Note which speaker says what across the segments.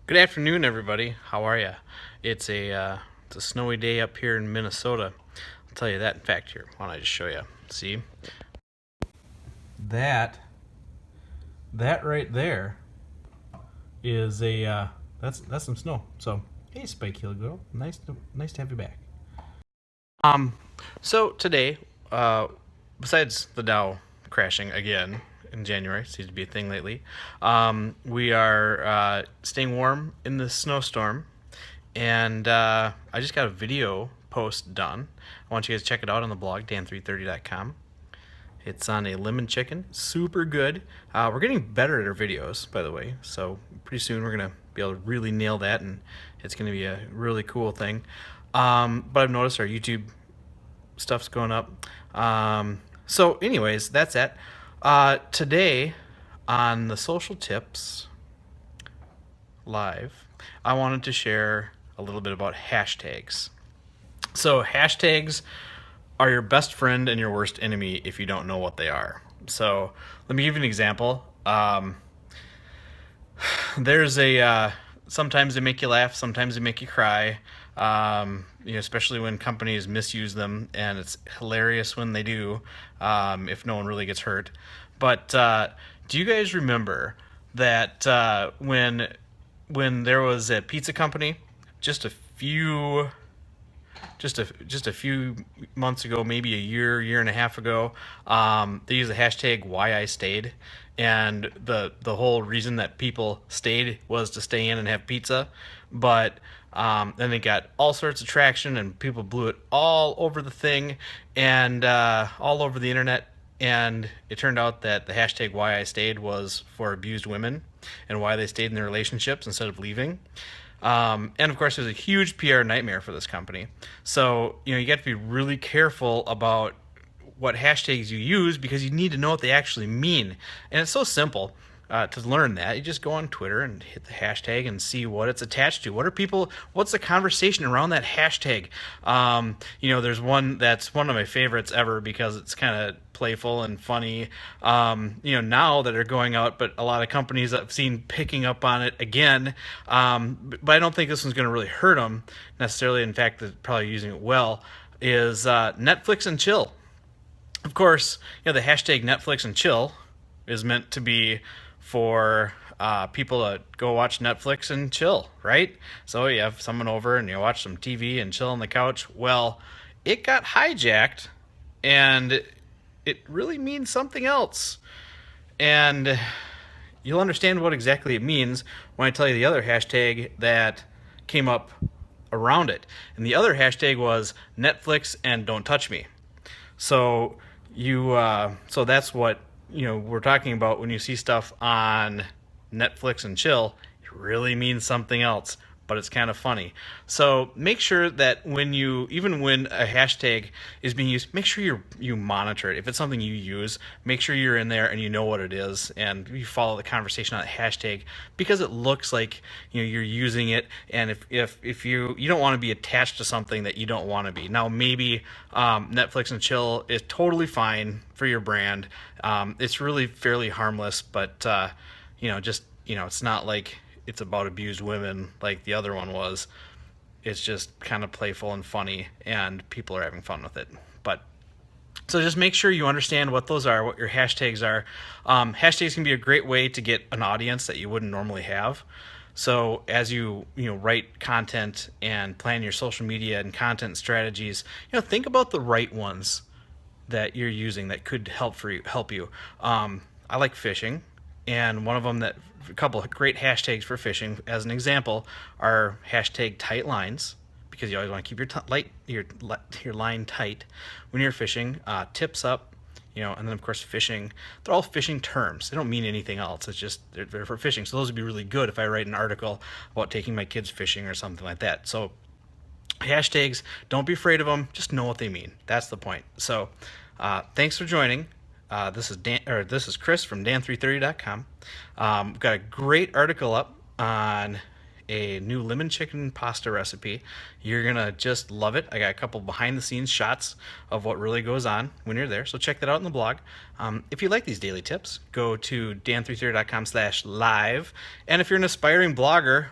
Speaker 1: Good afternoon, everybody. How are you? It's a snowy day up here in Minnesota. I'll tell you that. In fact, here, why don't I just show you? See that? That right there is that's some snow. So hey, Spike Hill Girl, nice to have you back. Um, so today, uh, besides the Dow crashing again in January, seems to be a thing lately, we are staying warm in the snowstorm, and I just got a video post done. I want you guys to check it out on the blog, dan330.com. It's on a lemon chicken, super good. We're getting better at our videos, by the way, so pretty soon we're gonna be able to really nail that, and it's gonna be a really cool thing. But I've noticed our YouTube stuff's going up. So, anyways, that's it. Today on the social tips live, I wanted to share a little bit about hashtags. So, hashtags are your best friend and your worst enemy if you don't know what they are. So, let me give you an example. There's a sometimes they make you laugh, sometimes they make you cry. Especially when companies misuse them, and it's hilarious when they do. If no one really gets hurt. But do you guys remember that when there was a pizza company just a few just a few months ago, maybe a year and a half ago, they used the hashtag why I stayed, and the whole reason that people stayed was to stay in and have pizza, but then they got all sorts of traction and people blew it all over the thing and all over the internet. And it turned out that the hashtag why I stayed was for abused women and why they stayed in their relationships instead of leaving. And of course, it was a huge PR nightmare for this company. So, you got to be really careful about what hashtags you use because you need to know what they actually mean. And it's so simple to learn that. You just go on Twitter and hit the hashtag and see what it's attached to. What's the conversation around that hashtag? There's one that's one of my favorites ever because it's kind of playful and funny, now that are going out, but a lot of companies I've seen picking up on it again. But I don't think this one's going to really hurt them necessarily. In fact, they're probably using it well. Is Netflix and chill. Of course, the hashtag Netflix and chill is meant to be for people to go watch Netflix and chill, right? So you have someone over and you watch some TV and chill on the couch. Well, it got hijacked and it really means something else. And you'll understand what exactly it means when I tell you the other hashtag that came up around it. And the other hashtag was Netflix and don't touch me. So so that's what we're talking about when you see stuff on Netflix and chill. It really means something else, but it's kind of funny. So make sure that when a hashtag is being used, make sure you monitor it. If it's something you use, make sure you're in there and you know what it is, and you follow the conversation on that hashtag because it looks like you're using it. And if you don't want to be attached to something that you don't want to be. Now maybe Netflix and chill is totally fine for your brand. It's really fairly harmless, but it's not like it's about abused women like the other one was. It's just kind of playful and funny, and people are having fun with it. But so just make sure you understand what those are, what your hashtags are. Hashtags can be a great way to get an audience that you wouldn't normally have. So as you write content and plan your social media and content strategies, think about the right ones that you're using that could help you. I like fishing, and one of them a couple of great hashtags for fishing, as an example, are hashtag tight lines, because you always want to keep your line tight when you're fishing. Tips up, and then of course fishing. They're all fishing terms. They don't mean anything else. It's just they're for fishing. So those would be really good if I write an article about taking my kids fishing or something like that. So hashtags, don't be afraid of them. Just know what they mean. That's the point. So thanks for joining. This is Chris from dan330.com. We've got a great article up on a new lemon chicken pasta recipe. You're gonna just love it. I got a couple behind the scenes shots of what really goes on when you're there, so check that out in the blog. If you like these daily tips, go to dan330.com/live. And if you're an aspiring blogger,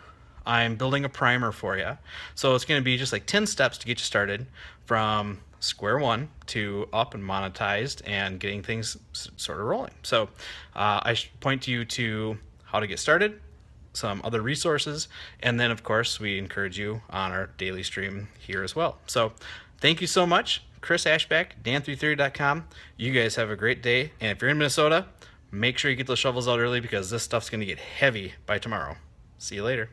Speaker 1: I'm building a primer for you. So it's going to be just like 10 steps to get you started from square one to up and monetized and getting things sort of rolling. So I should point you to how to get started, some other resources, and then of course we encourage you on our daily stream here as well. So thank you so much, Chris Ashback, dan330.com. You guys have a great day, and if you're in Minnesota, make sure you get those shovels out early because this stuff's going to get heavy by tomorrow. See you later.